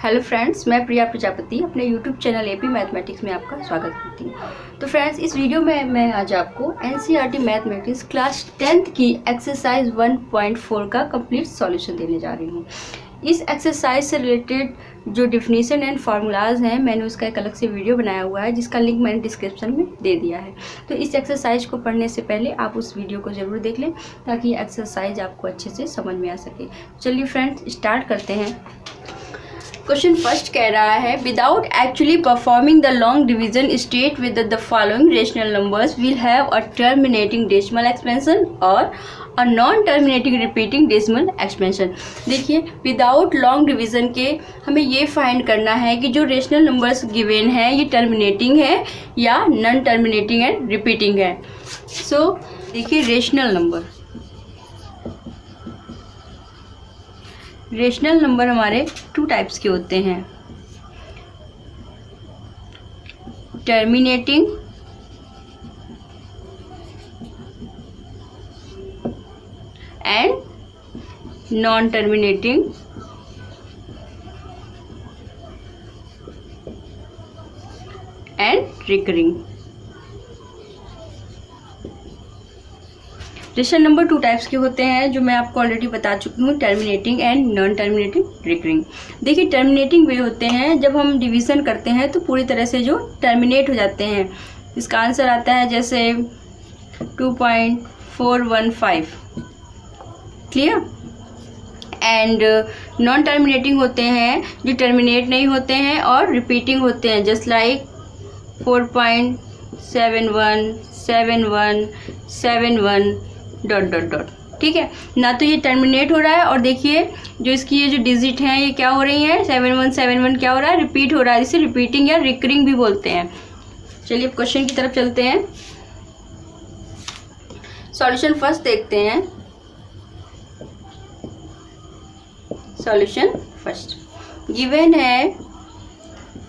Hello friends, मैं प्रिया प्रजापति अपने YouTube channel AP mathematics में आपका स्वागत करती हूँ। तो फ्रेंड्स, इस वीडियो में मैं आज आपको एनसीईआरटी मैथमेटिक्स क्लास 10th की एक्सरसाइज 1.4 का कंप्लीट सॉल्यूशन देने जा रही हूँ। इस एक्सरसाइज से रिलेटेड जो डिफिनीशन एंड फार्मूलाज हैं, मैंने उसका एक अलग से वीडियो बनाया हुआ है जिसका लिंक मैंने डिस्क्रिप्शन में दे दिया है। तो इस एक्सरसाइज को पढ़ने से पहले आप उस वीडियो को ज़रूर देख लें ताकि ये एक्सरसाइज आपको अच्छे से समझ में आ सके। चलिए फ्रेंड्स, स्टार्ट करते हैं। क्वेश्चन फर्स्ट कह रहा है, without actually performing the long division state with the following rational numbers will have a terminating decimal expansion और a non terminating repeating decimal expansion. देखिए, विदाउट लॉन्ग डिवीजन के हमें ये फाइंड करना है कि जो रेशनल नंबर्स गिवन है ये टर्मिनेटिंग है या नॉन टर्मिनेटिंग एंड रिपीटिंग है। सो देखिए, रेशनल नंबर हमारे टू टाइप्स के होते हैं, terminating and non terminating and recurring. Rational number two types के होते हैं जो मैं आपको ऑलरेडी बता चुकी हूँ, terminating and non terminating recurring. देखिए, टर्मिनेटिंग वे होते हैं जब हम डिवीज़न करते हैं तो पूरी तरह से जो टर्मिनेट हो जाते हैं। इसका आंसर आता है जैसे 2.415। क्लियर? एंड नॉन टर्मिनेटिंग होते हैं जो टर्मिनेट नहीं होते हैं और रिपीटिंग होते हैं, जस्ट लाइक 4.71 71 71 ... ठीक है ना। तो ये टर्मिनेट हो रहा है और देखिए जो इसकी ये जो डिजिट हैं ये क्या हो रही हैं, 7171 क्या हो रहा है, रिपीट हो रहा है। इसे रिपीटिंग या रिकरिंग भी बोलते हैं। चलिए अब क्वेश्चन की तरफ चलते हैं। सॉल्यूशन फर्स्ट देखते हैं। सॉल्यूशन फर्स्ट गिवन है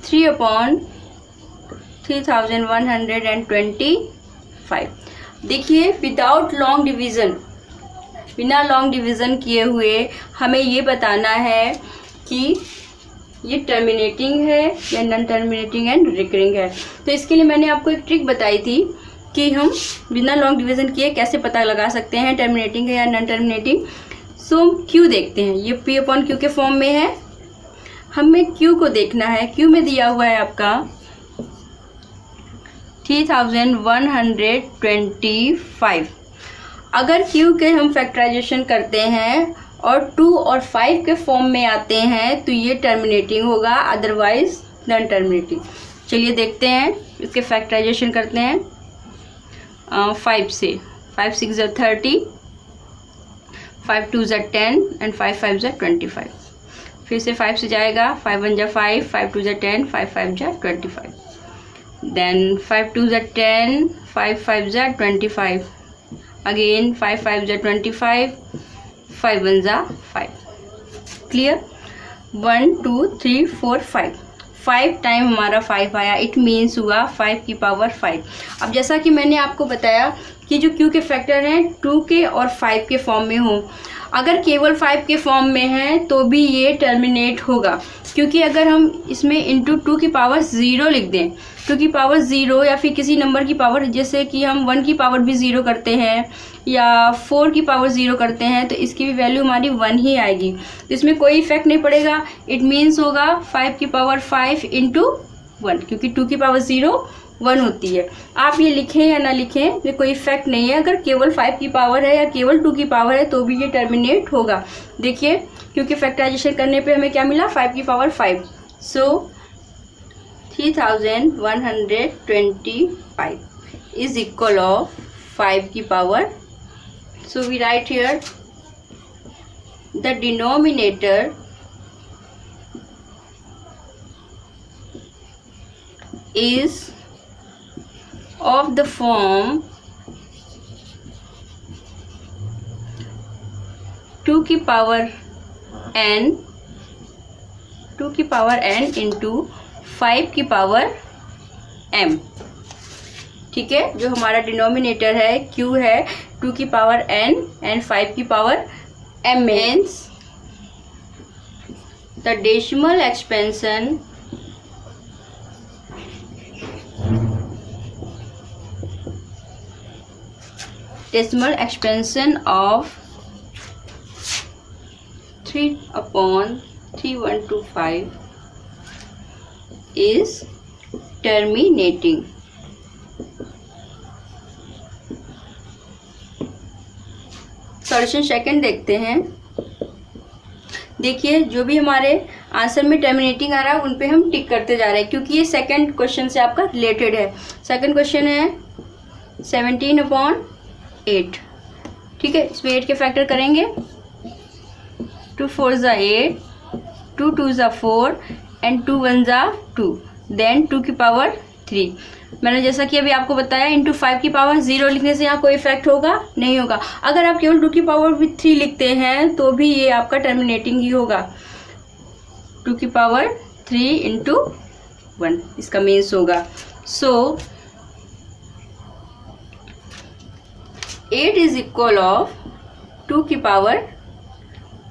3/3125। देखिए, विदाउट लॉन्ग डिवीज़न, बिना लॉन्ग डिवीज़न किए हुए हमें ये बताना है कि ये टर्मिनेटिंग है या नॉन टर्मिनेटिंग एंड रिकरिंग है। तो इसके लिए मैंने आपको एक ट्रिक बताई थी कि हम बिना लॉन्ग डिवीज़न किए कैसे पता लगा सकते हैं टर्मिनेटिंग है या नॉन टर्मिनेटिंग। सो हम क्यू देखते हैं, ये P/Q के फॉर्म में है। हमें क्यू को देखना है। क्यू में दिया हुआ है आपका 3125। अगर क्यू के हम फैक्टराइजेशन करते हैं और 2 और 5 के फॉर्म में आते हैं तो ये टर्मिनेटिंग होगा, अदरवाइज नॉन टर्मिनेटिंग। चलिए देखते हैं, इसके फैक्टराइजेशन करते हैं 5 से। 5 6 = 30, 5 2 = 10 एंड 5 5 = 25। फिर से 5 से जाएगा, 5 1 = 5, 5 2 = 10, 5 5 = 25। Then 5 2 = 10, 5 5 = 25. Again 5 5 = 25, 5 1 = 5. Clear? 1 2 3 4 5 5 टाइम हमारा 5 आया, इट मीन्स हुआ 5 की पावर 5। अब जैसा कि मैंने आपको बताया कि जो क्यू के फैक्टर हैं 2 के और 5 के फॉर्म में हों, अगर केवल 5 के फॉर्म में है तो भी ये टर्मिनेट होगा, क्योंकि अगर हम इसमें इंटू 2 की पावर 0 लिख दें, 2 की पावर 0 या फिर किसी नंबर की पावर, जैसे कि हम 1 की पावर भी 0 करते हैं या 4 की पावर 0 करते हैं, तो इसकी भी वैल्यू हमारी 1 ही आएगी। तो इसमें कोई इफेक्ट नहीं पड़ेगा। इट मीन्स होगा 5 की पावर 5 इंटू 1, क्योंकि 2 की पावर 0 1 होती है। आप ये लिखें या ना लिखें, ये कोई इफेक्ट नहीं है। अगर केवल 5 की पावर है या केवल 2 की पावर है तो भी ये टर्मिनेट होगा। देखिए, क्योंकि फैक्टराइजेशन करने पे हमें क्या मिला, 5 की power 5। So 3125 is equal of 5 की power. So we write here the denominator is of the form 2 की पावर n इंटू 5 की पावर m। ठीक है, जो हमारा डिनोमिनेटर है q है 2 की पावर n एंड 5 की power m means the decimal expansion of 3/3125 is terminating. Solution second देखते हैं। देखिए जो भी हमारे आंसर में टर्मिनेटिंग आ रहा है उन पे हम टिक करते जा रहे हैं, क्योंकि ये सेकंड क्वेश्चन से आपका रिलेटेड है। सेकंड क्वेश्चन है 17/8, ठीक है। इसमें 8 के फैक्टर करेंगे, 2 4 ज़ा 8, 2 2 ज़ा 4 एंड 2 1 ज़ा 2, देन 2 की पावर 3। मैंने जैसा कि अभी आपको बताया इंटू 5 की पावर 0 लिखने से यहाँ कोई इफेक्ट होगा नहीं होगा। अगर आप केवल 2 की पावर भी 3 लिखते हैं तो भी ये आपका टर्मिनेटिंग ही होगा। 2 की पावर 3 इंटू 1 इसका मीन्स होगा। सो 8 इज इक्वल ऑफ 2 की power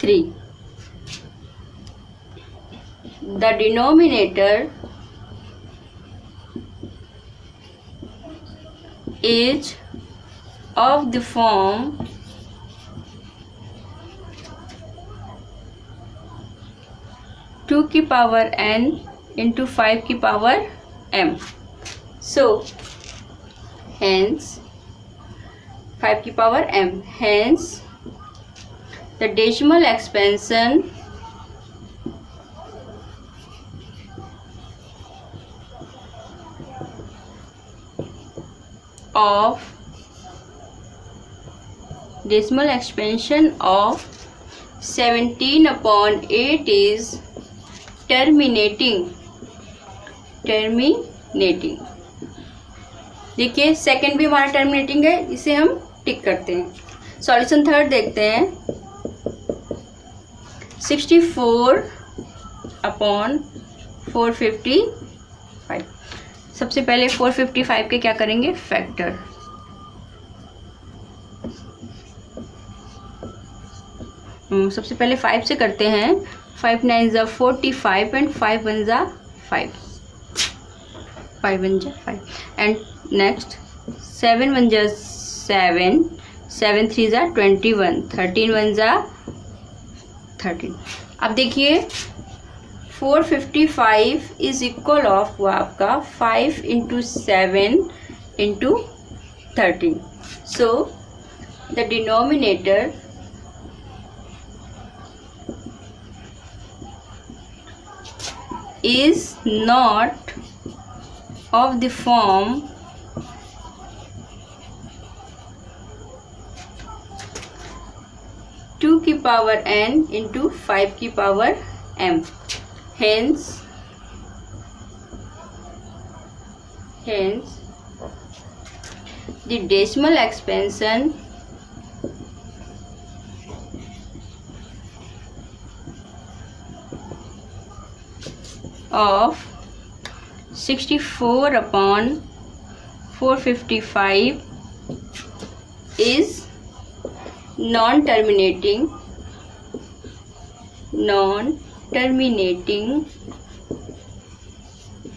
3। The denominator is of the form 2 की पावर n into 5 की पावर m. So hence 5 की power m, hence the decimal expansion of 17/8 is terminating. देखिए सेकंड भी हमारा टर्मिनेटिंग है, इसे हम टिक करते हैं। सॉल्यूशन थर्ड देखते हैं। 64/455। सबसे पहले 455 के क्या करेंगे, फैक्टर। सबसे पहले 5 से करते हैं। 5 9 ज़ा 45 एंड 5 1 ज़ा 5, 5 1 ज़ा 5 एंड नेक्स्ट 7 1 ज़ा 7, 7 3 ज़ा 21, 13 1 ज़ा 13। अब देखिए 455 इज इक्वल ऑफ हुआ आपका 5 into 7 into 13। So the denominator is not of the form 2 की पावर n into 5 की power m. Hence the decimal expansion of 64/455 is non-terminating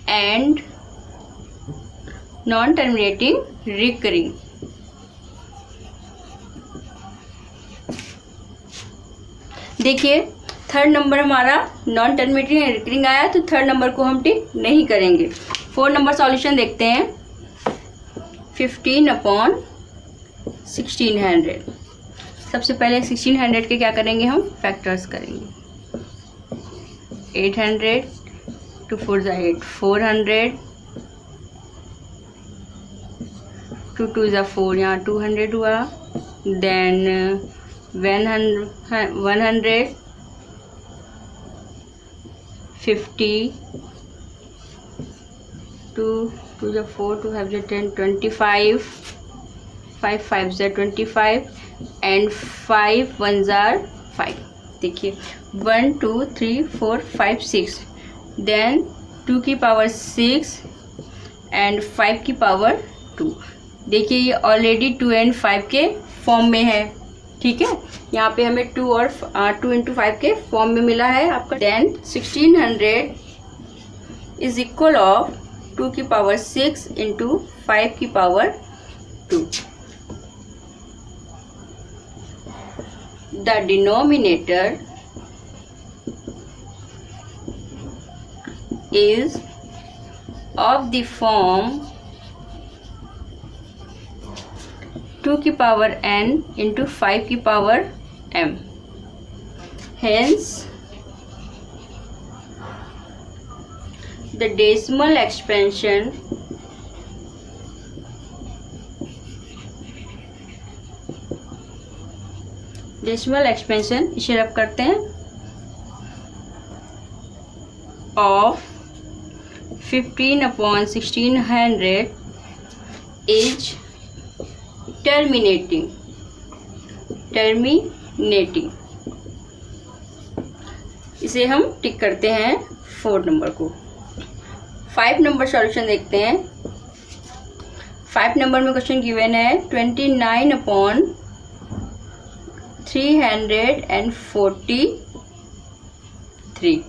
and non-terminating recurring. देखिए थर्ड नंबर हमारा नॉन टर्मिनेटिंग एंड रिकरिंग आया, तो third number को हम टिक नहीं करेंगे। 4 नंबर सॉल्यूशन देखते हैं। 15/1600। सबसे पहले 1600 के क्या करेंगे, हम फैक्टर्स करेंगे। 800, 2 4 ज़ा 8, 400, 2 2 ज़ा 4, यहाँ 200 हुआ, देन 100, 50, 2 2 ज़ा 4, 2 5 ज़ा 10, 25, 5 5 ज़ा 25 एंड 5 1 ज़ा 5। देखिए 1 2 3 4 5 6, देन 2 की पावर 6 एंड 5 की पावर 2। देखिए ये ऑलरेडी 2 एंड 5 के फॉर्म में है, ठीक है, यहाँ पे हमें 2 और 2 इंटू 5 के फॉर्म में मिला है आपका। देन 1600 इज इक्वल ऑफ 2 की पावर 6 इंटू 5 की power 2। The denominator is of the form 2 की पावर n into 5 की power m. Hence the decimal expansion इसे रब करते हैं of 15/1600 is terminating। इसे हम टिक करते हैं 4 नंबर को। 5 नंबर सॉल्यूशन देखते हैं। 5 नंबर में क्वेश्चन गिवन है 29/343।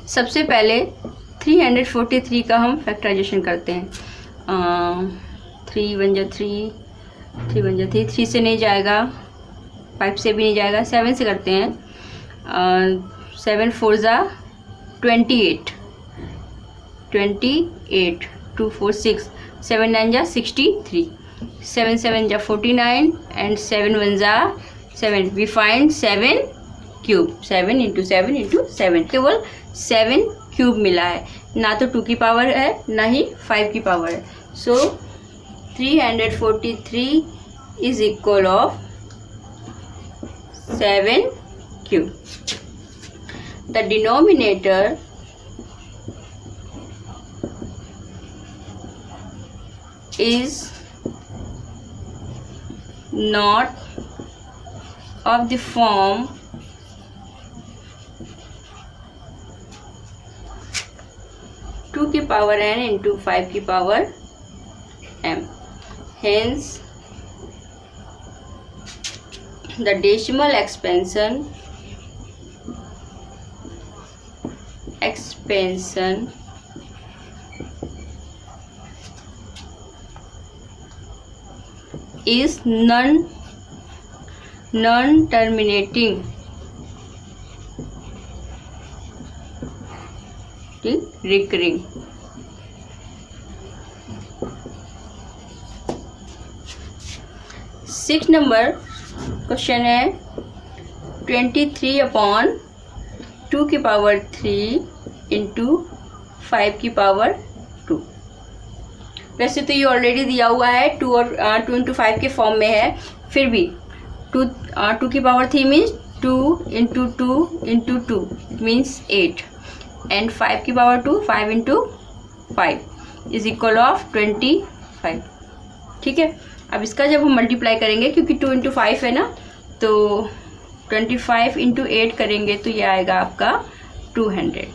सबसे पहले 343 का हम फैक्टराइजेशन करते हैं। 3 1 जा 3, 3 1 जा 3, 3 से नहीं जाएगा, 5 से भी नहीं जाएगा, 7 से करते हैं। 7 4 जा 28, 2 4 6, 7 9 जा 63, 7 7 जा 49 एंड 7 1 जा 7। We find 7 cube. 7 into 7 into 7, केवल 7 क्यूब मिला है, ना तो 2 की पावर है ना ही 5 की पावर है। So 343 is equal of 7 cube. The denominator is not of the form two की पावर n इंटू 5 की power m. Hence the decimal expansion is non-terminating, recurring. Six number question है 23/2 की पावर 3 इंटू 5 की power 2। वैसे तो ये already दिया हुआ है 2 और 2 इंटू 5 के फॉर्म में है, फिर भी 2 की power 3 means 2 into 2 into 2 means 8 and 5 की power 2 5 into 5 is equal of 25। ठीक है, अब इसका जब हम मल्टीप्लाई करेंगे, क्योंकि 2 इंटू 5 है ना, तो 25 इंटू 8 करेंगे तो ये आएगा आपका 200।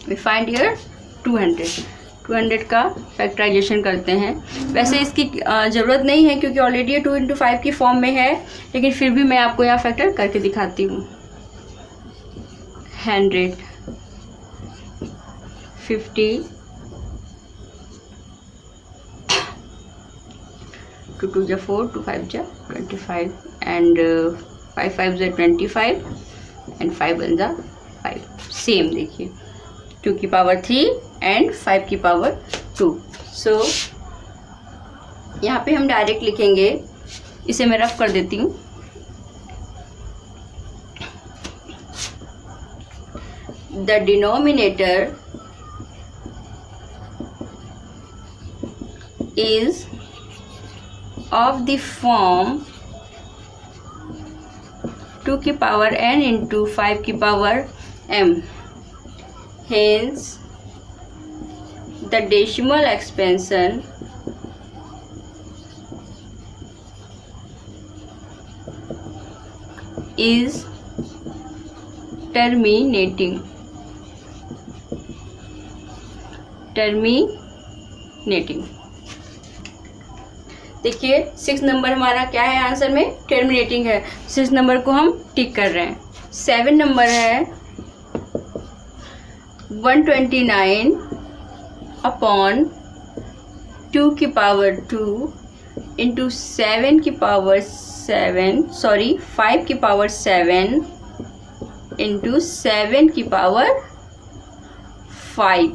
वी फाइंड हियर 200 का फैक्टराइजेशन करते हैं। वैसे इसकी ज़रूरत नहीं है क्योंकि ऑलरेडी ये 2 इंटू 5 की फॉर्म में है, लेकिन फिर भी मैं आपको यहाँ फैक्टर करके दिखाती हूँ। 100 50 2 2 जा 4 2 5 जा 25 एंड 5 5 जा 25 एंड 5 1 जा 5। सेम देखिए 2 की पावर 3 एंड 5 की पावर 2। सो यहाँ पे हम डायरेक्ट लिखेंगे, इसे मैं रफ कर देती हूँ। The denominator is of the form 2 की पावर n इंटू 5 की power m. Hence the decimal expansion is terminating. देखिए 6 नंबर हमारा क्या है आंसर में, टर्मिनेटिंग है। 6 नंबर को हम टिक कर रहे हैं। 7 नंबर है 129 अपॉन 2 की पावर 2 इंटू 7 की पावर 7, सॉरी 5 की पावर 7 इंटू 7 की पावर 5।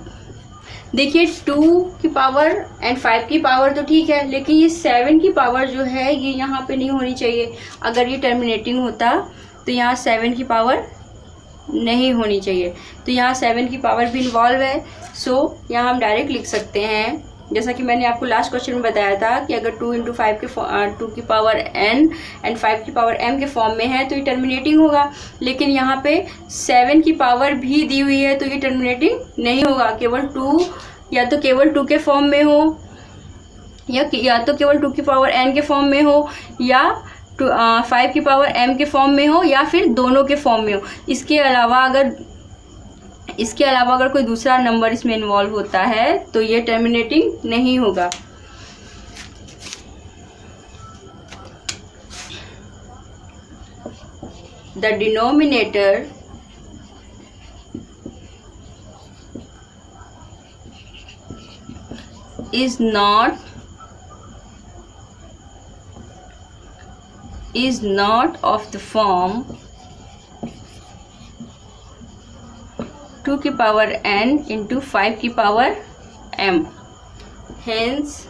देखिए 2 की पावर एंड 5 की पावर तो ठीक है, लेकिन ये 7 की पावर जो है ये यहाँ पे नहीं होनी चाहिए। अगर ये टर्मिनेटिंग होता तो यहाँ 7 की पावर नहीं होनी चाहिए, तो यहाँ 7 की पावर भी इन्वॉल्व है। सो यहाँ हम डायरेक्ट लिख सकते हैं, जैसा कि मैंने आपको लास्ट क्वेश्चन में बताया था कि अगर 2 इंटू 5 के 2 की पावर n एंड 5 की पावर m के फॉर्म में है तो ये टर्मिनेटिंग होगा। लेकिन यहाँ पे 7 की पावर भी दी हुई है तो ये टर्मिनेटिंग नहीं होगा। केवल 2 या तो केवल 2 के फॉर्म में हो, या तो केवल 2 की पावर n के फॉर्म में हो, या 5 की पावर m के फॉर्म में हो, या फिर दोनों के फॉर्म में हो। इसके अलावा अगर कोई दूसरा नंबर इसमें इन्वॉल्व होता है तो ये टर्मिनेटिंग नहीं होगा। The denominator is not of the form 2 की पावर n इंटू 5 की power m। Hence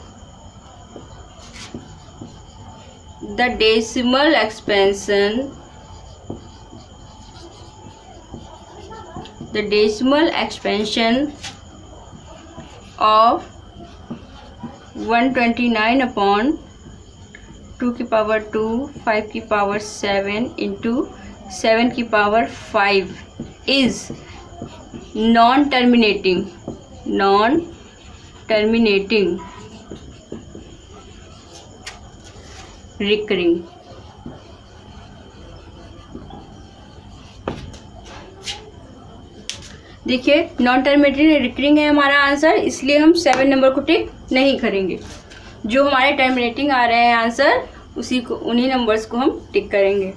the decimal expansion of 129 upon 2 की पावर 2, 5 की पावर 7 इंटू 7 की power 5 is non terminating recurring. देखिए नॉन टर्मिनेटिंग रिकरिंग है हमारा आंसर, इसलिए हम 7 नंबर को टिक नहीं करेंगे। जो हमारे टर्मिनेटिंग आ रहे हैं आंसर उन्हीं नंबर्स को हम टिक करेंगे।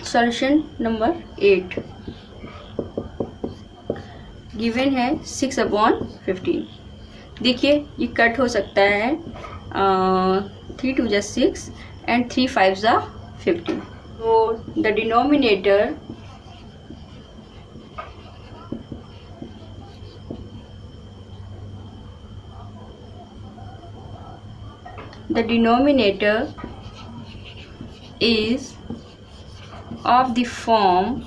सॉल्यूशन नंबर 8 गिवन है 6/15। देखिए ये कट हो सकता है, 3 2 = 6 एंड 3 5 = 15। तो the denominator is of the form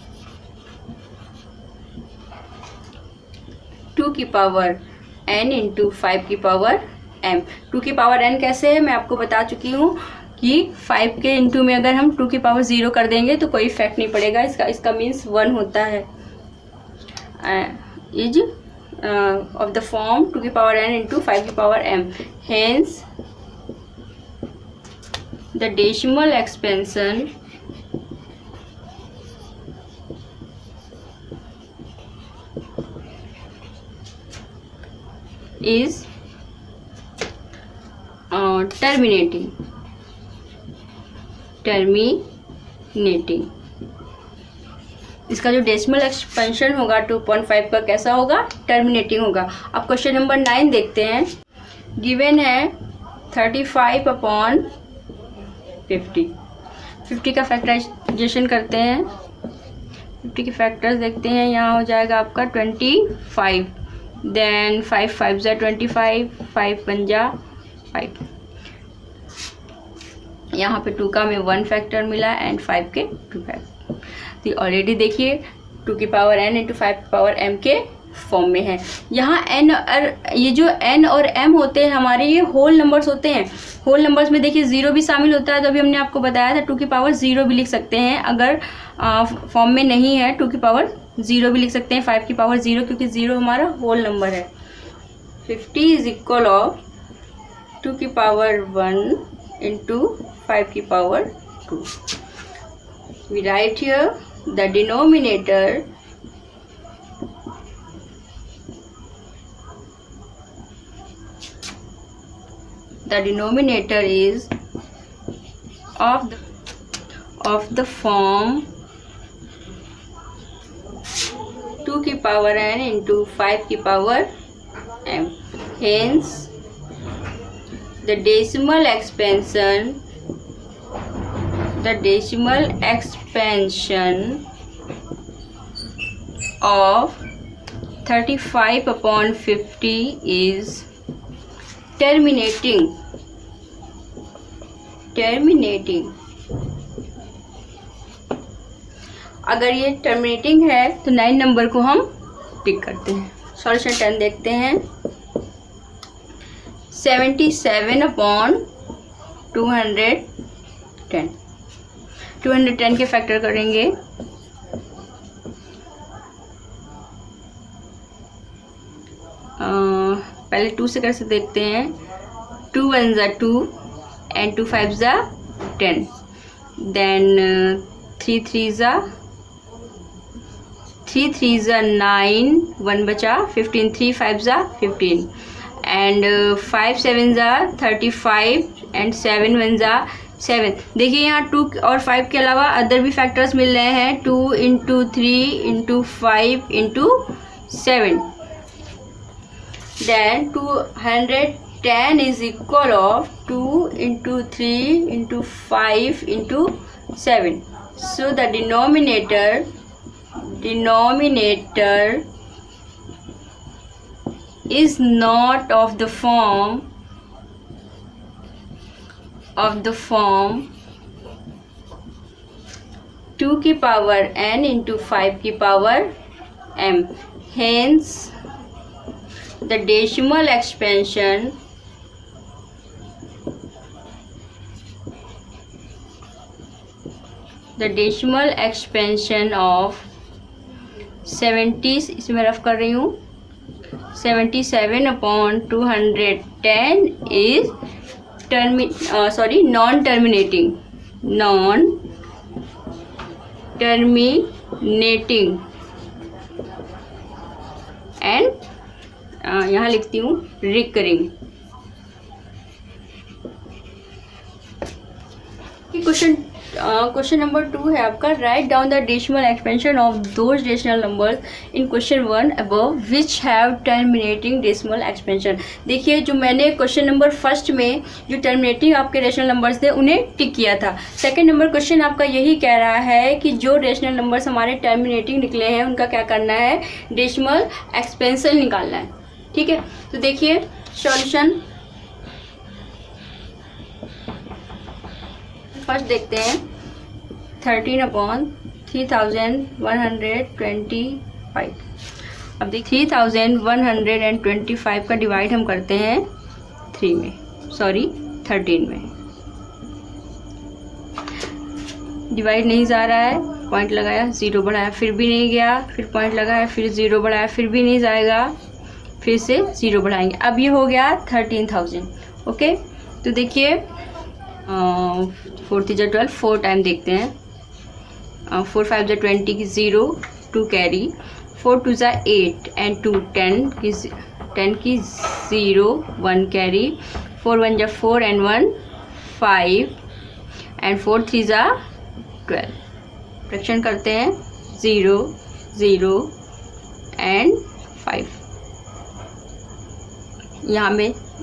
2 की पावर n इंटू 5 की पावर m। 2 की पावर n कैसे है मैं आपको बता चुकी हूँ कि 5 के इंटू में अगर हम 2 की पावर 0 कर देंगे तो कोई इफेक्ट नहीं पड़ेगा, इसका मीन्स 1 होता है। इज ऑफ द फॉर्म 2 की पावर n इंटू 5 की power m। Hence the decimal expansion is terminating। इसका जो डेसिमल एक्सपेंशन होगा 2.5 का कैसा होगा, टर्मिनेटिंग होगा। अब क्वेश्चन नंबर 9 देखते हैं। गिवन है 35/50। 50 का फैक्टराइजेशन करते हैं। 50 के फैक्टर्स देखते हैं। यहाँ हो जाएगा आपका 25, देन 5 5 = 25, 5 5 = 5। यहाँ पे 2 का में 1 फैक्टर मिला एंड 5 के 2 फैक्टर। तो ऑलरेडी देखिए 2 की पावर n इंटू 5 की पावर m के फॉर्म में है। यहाँ n और ये जो n और m होते हैं हमारे, ये होल नंबर्स होते हैं। होल नंबर्स में देखिए 0 भी शामिल होता है, तो अभी हमने आपको बताया था 2 की पावर 0 भी लिख सकते हैं। अगर फॉर्म में नहीं है 2 की पावर 0 भी लिख सकते हैं, 5 की पावर 0, क्योंकि 0 हमारा होल नंबर है। 50 इज इक्वल ऑफ 2 की पावर 1 इंटू 5 की power 2। We write here the denominator the denominator is of the form 2 की पावर n into 5 की power m. Hence the decimal expansion of 35 upon 50 is terminating. अगर ये terminating है तो 9 number को हम टिक करते हैं. सॉल्यूशन 10 देखते हैं. 77 अपॉन 210. 210 के फैक्टर करेंगे. पहले 2 से कैसे देखते हैं. 2 1 ज़ा 2 and 2 5 ज़ा 10. Then 3 3 ज़ा 9. 1 बचा 15. 3 5 ज़ा 15 and 5 7 ज़ा 35 and 7 1 ज़ा 7. देखिए यहाँ 2 और 5 के अलावा अदर भी फैक्टर्स मिल रहे हैं. 2 into 3 into 5 into 7. Then 210 is equal of 2 into 3 into 5 into 7. So the denominator is not of the form 2 की पावर n into 5 की power m. Hence the decimal expansion of 70, इसमें रफ कर रही हूँ, 77 upon 210 is non-terminating and यहाँ लिखती हूँ recurring. Question number 2 है आपका. Write down the decimal expansion of those rational numbers in question 1 above which have terminating decimal expansion. देखिए जो मैंने क्वेश्चन नंबर फर्स्ट में जो टर्मिनेटिंग आपके रेशनल नंबर्स थे उन्हें टिक किया था. सेकंड नंबर क्वेश्चन आपका यही कह रहा है कि जो रेशनल नंबर्स हमारे टर्मिनेटिंग निकले हैं उनका क्या करना है, डेसिमल एक्सपेंशन निकालना है. ठीक है, तो देखिए सॉल्यूशन फर्स्ट देखते हैं. 13 अपॉन 3125. अब देखिए 3125 का डिवाइड हम करते हैं 13 में. डिवाइड नहीं जा रहा है, पॉइंट लगाया, ज़ीरो बढ़ाया, फिर भी नहीं गया, फिर पॉइंट लगाया, फिर ज़ीरो बढ़ाया, फिर भी नहीं जाएगा, फिर से ज़ीरो बढ़ाएंगे. अब ये हो गया 13,000. ओके, तो देखिए 4 3 × 12, 4 टाइम देखते हैं. 4 5 × 20 की 0, 2 कैरी. 4 2 ज़ा 8 and 2 10 की 0, 1 कैरी. 4 1 ज़ा 4 and 1 5 and 4 3 ज़ा 12. फ्रैक्शन करते हैं 0 0 and 5.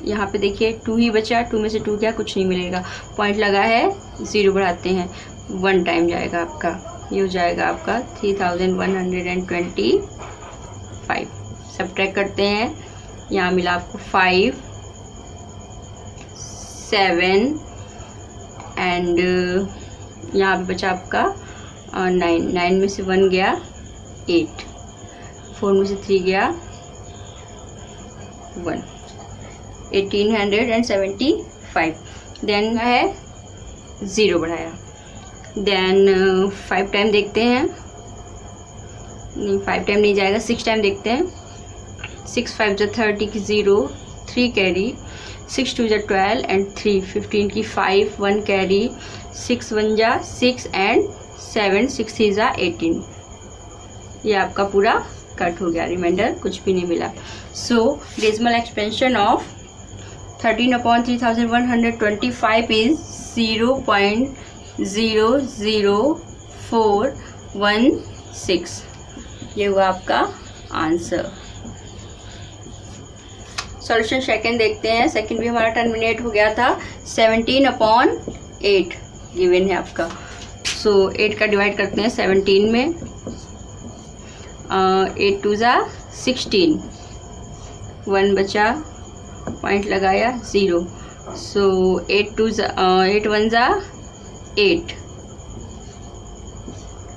यहाँ पे देखिए 2 ही बचा, 2 में से 2 गया, कुछ नहीं मिलेगा, पॉइंट लगा है, 0 बढ़ाते हैं, 1 टाइम जाएगा आपका, ये हो जाएगा आपका 3125. सब्ट्रैक्ट करते हैं, यहाँ मिला आपको 5 7 एंड यहाँ पे बचा आपका 9 में से 1 गया, 8, 4 में से 3 गया, 1, 1875. देन है 0 बढ़ाया. देन 5 टाइम देखते हैं, नहीं 5 टाइम नहीं जाएगा, 6 टाइम देखते हैं. 6 5 × 30 की 0, 3 कैरी. 6 2 × 12 एंड 3 15 की 5, 1 कैरी. 6 1 × 6 एंड 7 6 3 × 18. ये आपका पूरा कट हो गया, रिमाइंडर कुछ भी नहीं मिला. सो डेसिमल एक्सपेंशन ऑफ 13/3125 इज 0.00416। ये हुआ आपका आंसर। सॉल्यूशन सेकंड देखते हैं। सेकंड भी हमारा टर्मिनेट हो गया था। 17/8 गिवन है आपका। सो 8 का डिवाइड करते हैं 17 में। 8 2 ज़ा 16, 1 बचा, पॉइंट लगाया 0। सो 8 1 ज़ा 8,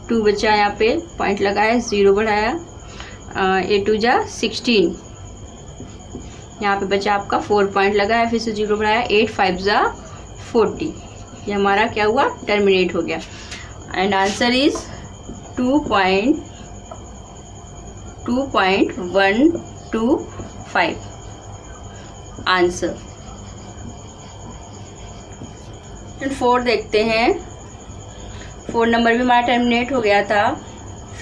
2 बचा, यहाँ पे पॉइंट लगाया 0 बढ़ाया। 8 2 ज़ा 16, यहाँ पे बचा आपका 4 पॉइंट लगाया, फिर से 0 बढ़ाया। 8 5 ज़ा 40। ये हमारा क्या हुआ, टर्मिनेट हो गया। And answer is 2.125 answer. 4 देखते हैं। 4 नंबर भी हमारा टर्मिनेट हो गया था।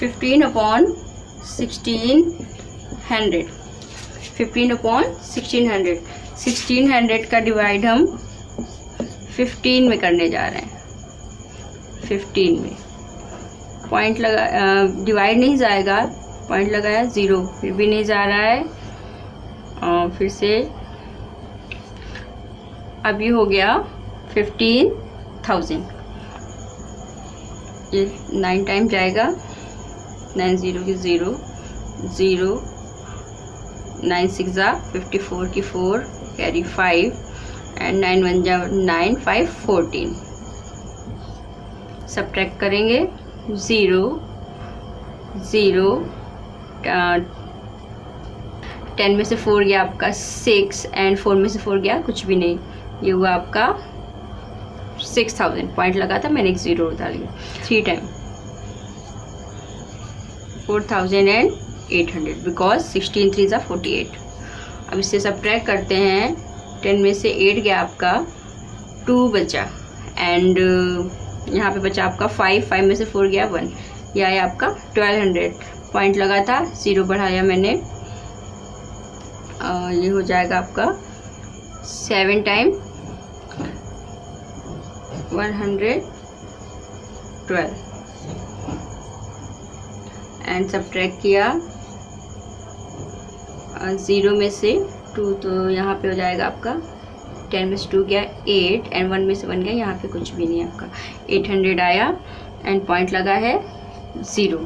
15/1600, 15/1600। 1600 का डिवाइड हम 15 में करने जा रहे हैं। 15 में पॉइंट लगा, डिवाइड नहीं जाएगा, पॉइंट लगाया 0, फिर भी नहीं जा रहा है। फिर से अब ये हो गया 15,000। ये 9 टाइम जाएगा, 9 0 की 0, 0, 9 6 ज़ा 54 की 4, कैरी 5, एंड 9 1 ज़ा 9, 5 14। सब्ट्रैक्ट करेंगे 0 0, 10 में से 4 गया आपका 6, एंड 4 में से 4 गया कुछ भी नहीं। ये हुआ आपका 6000। पॉइंट लगा था, मैंने एक 0 डाल दिया। 3 टाइम 4800, बिकॉज 16 3 ज़ा 48। अब इससे सब्ट्रैक्ट करते हैं। 10 में से 8 गया आपका, 2 बचा, एंड यहाँ पे बचा आपका 5 में से 4 गया 1। यह आया आपका 1200। पॉइंट लगा था, 0 बढ़ाया मैंने। ये हो जाएगा आपका 7 टाइम 112, एंड सब्ट्रैक्ट किया। 0 में से 2, तो यहाँ पे हो जाएगा आपका 10 में से 2 गया 8, एंड 1 में से 1 गया, यहाँ पे कुछ भी नहीं है आपका। 800 आया, एंड पॉइंट लगा है 0।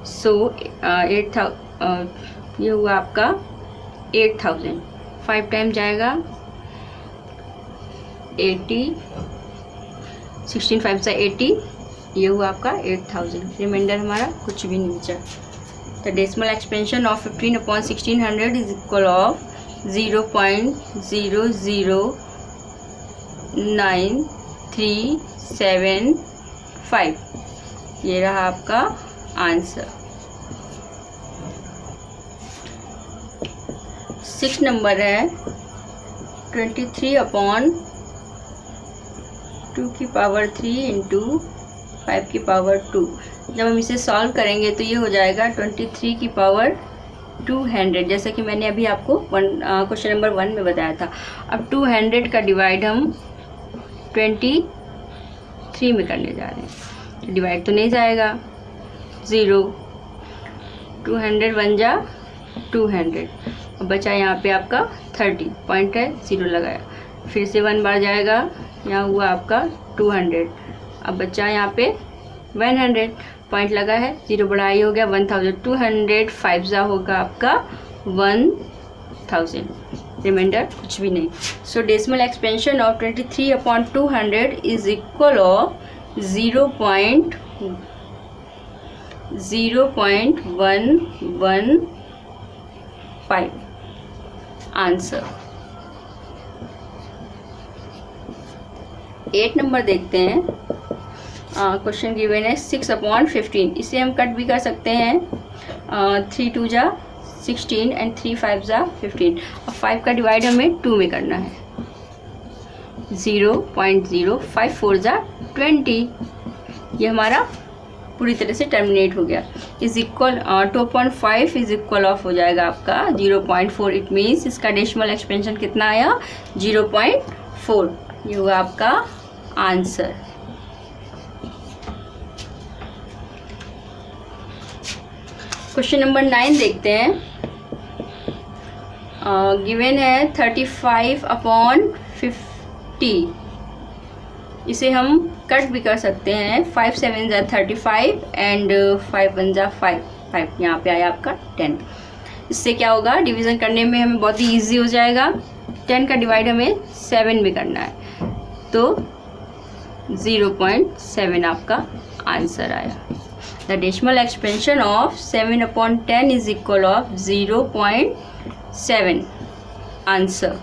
सो 8000, ये हुआ आपका 8000। 5 टाइम जाएगा 80, 16 5 ज़ा 80। ये हुआ आपका 8000। रिमाइंडर हमारा कुछ भी नहीं बचा। The decimal expansion of 15/1600 is equal of 0.00937 ये रहा आपका आंसर। 6 नंबर है 23/2³ इंटू 5⁵2। जब हम इसे सॉल्व करेंगे तो ये हो जाएगा 23⁵200, जैसा कि मैंने अभी आपको क्वेश्चन नंबर 1 में बताया था। अब 200 का डिवाइड हम 23 में करने जा रहे हैं। डिवाइड तो नहीं जाएगा, 0, 200 1 जा 200। अब बचा यहाँ पे आपका 30, पॉइंट है 0 लगाया, फिर से 1 बार जाएगा, यहाँ हुआ आपका 200। अब बचा यहाँ पे 100, पॉइंट लगा है 0 बढ़ाई हो गया 1000। 200 5 जा होगा आपका 1000। रिमाइंडर कुछ भी नहीं। सो decimal expansion of 23/200 is equal of 0.115 answer. 8 number देखते हैं। क्वेश्चन गिवन है 6/15। इसे हम कट भी कर सकते हैं। 3 2 जा 16 एंड 3 5 जा 15। अब 5 का डिवाइड हमें 2 में करना है। 0.054 जा 20। ये हमारा पूरी तरह से टर्मिनेट हो गया। Is equal 2.5 is equal of हो जाएगा आपका 0.4। इट मीन्स इसका डेसिमल एक्सपेंशन कितना आया 0.4। ये हुआ आपका आंसर। क्वेश्चन नंबर 9 देखते हैं। गिवन है 35/50। इसे हम कट भी कर सकते हैं। 5 7 जा 35 एंड 5 1 जा 5 यहाँ पे आया आपका 10। इससे क्या होगा, डिवीज़न करने में हमें बहुत ही ईजी हो जाएगा। 10 का डिवाइड हमें 7 भी करना है, तो 0.7 आपका आंसर आया। The decimal expansion of 7/10 is equal of 0.7 answer.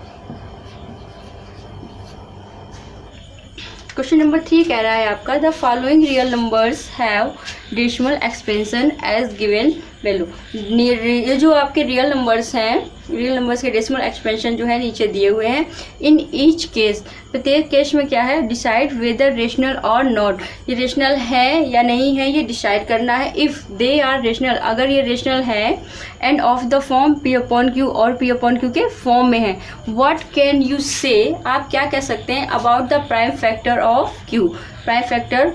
Question number 3 कह रहा है आपका the following real numbers have decimal expansion as given value. ये जो आपके रियल नंबर्स हैं, रियल नंबर्स के डेसिमल एक्सपेंशन जो है नीचे दिए हुए हैं। इन ईच केस, प्रत्येक केस में क्या है, डिसाइड वेदर रेशनल और नॉट। ये रेशनल है या नहीं है ये डिसाइड करना है। इफ़ दे आर रेशनल, अगर ये रेशनल है, end of the form P/Q और P/Q के फॉर्म में है। व्हाट कैन यू से, आप क्या कह सकते हैं about the prime factor of Q। Prime factor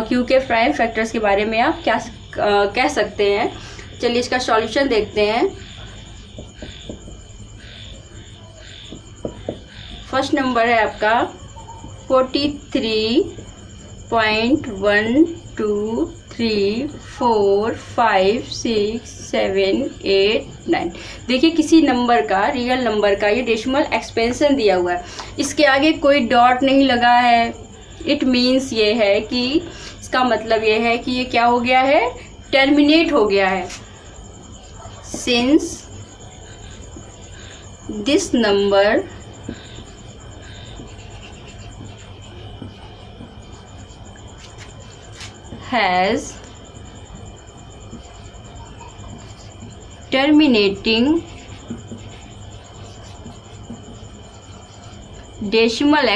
Q के प्राइम फैक्टर्स के बारे में आप क्या कह सकते हैं। चलिए इसका सॉल्यूशन देखते हैं। फर्स्ट नंबर है आपका 43.123456789। देखिए किसी नंबर का, रियल नंबर का ये डेसिमल एक्सपेंशन दिया हुआ है, इसके आगे कोई डॉट नहीं लगा है। इट मीन्स ये है कि, इसका मतलब ये है कि ये क्या हो गया है, टर्मिनेट हो गया है। Since this number has terminating decimal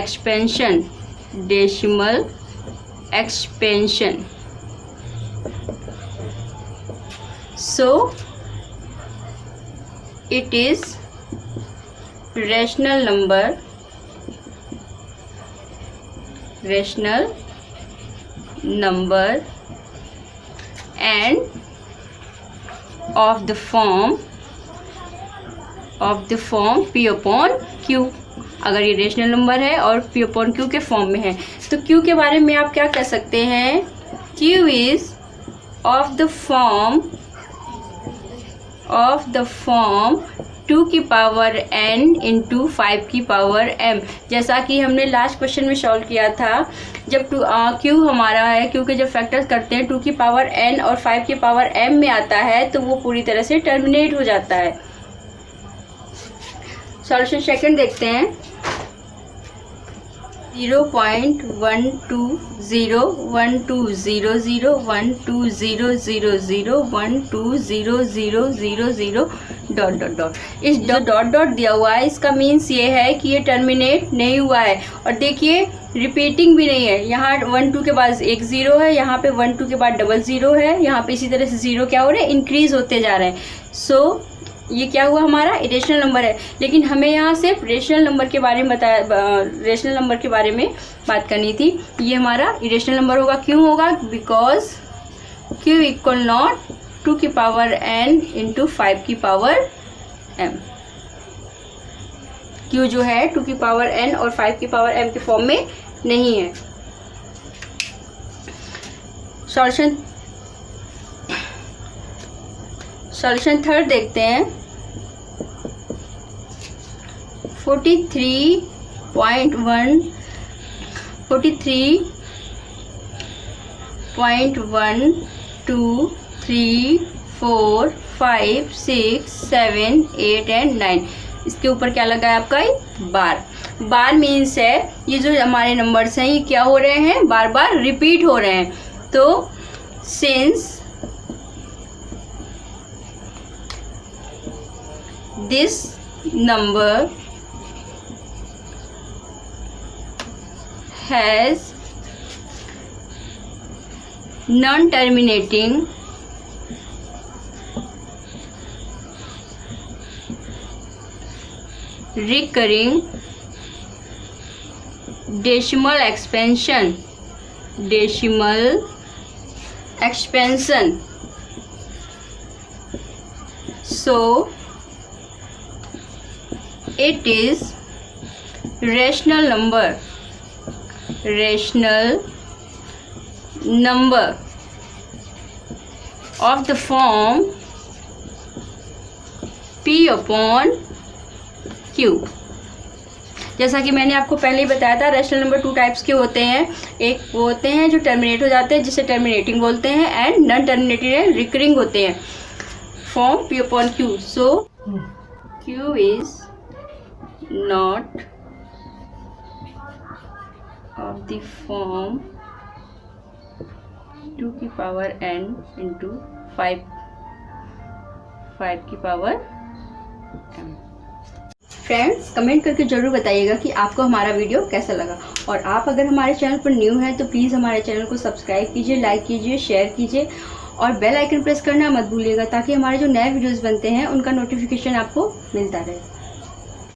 expansion, so it is rational number and of the form P/Q। अगर ये रेशनल नंबर है और P/Q के फॉर्म में है, तो Q के बारे में आप क्या कह सकते हैं, Q is of the form 2 की पावर n इंटू 5 की पावर m। जैसा कि हमने लास्ट क्वेश्चन में सॉल्व किया था, जब Q हमारा है, Q के जब फैक्टर्स करते हैं 2 की पावर n और 5 की पावर m में आता है, तो वो पूरी तरह से टर्मिनेट हो जाता है। सॉल्यूशन सेकंड देखते हैं। 0.120120012000120000 डॉट। इस डॉट दिया हुआ है, इसका मीन्स ये है कि ये टर्मिनेट नहीं हुआ है। और देखिए रिपीटिंग भी नहीं है, यहाँ 1 2 के बाद एक 0 है, यहाँ पे 1 2 के बाद डबल 0 है, यहाँ पे इसी तरह से 0 क्या हो रहे हैं, इंक्रीज होते जा रहे हैं। सो ये क्या हुआ, हमारा इरेशनल नंबर है। लेकिन हमें यहाँ सिर्फ रेशनल नंबर के बारे में रेशनल नंबर के बारे में बात करनी थी। ये हमारा इरेशनल नंबर होगा। क्यों होगा, बिकॉज Q इक्वल नॉट 2 की पावर n इंटू 5 की पावर m। Q जो है 2 की पावर n और 5 की पावर m के फॉर्म में नहीं है। सॉल्यूशन थर्ड देखते हैं। 43.123456789। इसके ऊपर क्या लगा है आपका, बार मीन्स है ये जो हमारे नंबर्स हैं ये क्या हो रहे हैं, बार बार रिपीट हो रहे हैं। तो since this number has non terminating recurring decimal expansion so it is rational number of the form P upon Q। जैसा कि मैंने आपको पहले ही बताया था, रैशनल नंबर 2 टाइप्स के होते हैं। एक वो होते हैं जो टर्मिनेट हो जाते हैं, जिसे टर्मिनेटिंग बोलते हैं, and non terminated and recurring होते हैं, form P upon Q। So Q is not of the form 2 की पावर n इंटू 5 की पावर m। फ्रेंड्स, कमेंट करके ज़रूर बताइएगा कि आपको हमारा वीडियो कैसा लगा, और आप अगर हमारे चैनल पर न्यू हैं तो प्लीज़ हमारे चैनल को सब्सक्राइब कीजिए, लाइक कीजिए, शेयर कीजिए और बेल आइकन प्रेस करना मत भूलिएगा, ताकि हमारे जो नए वीडियोस बनते हैं उनका नोटिफिकेशन आपको मिलता रहे।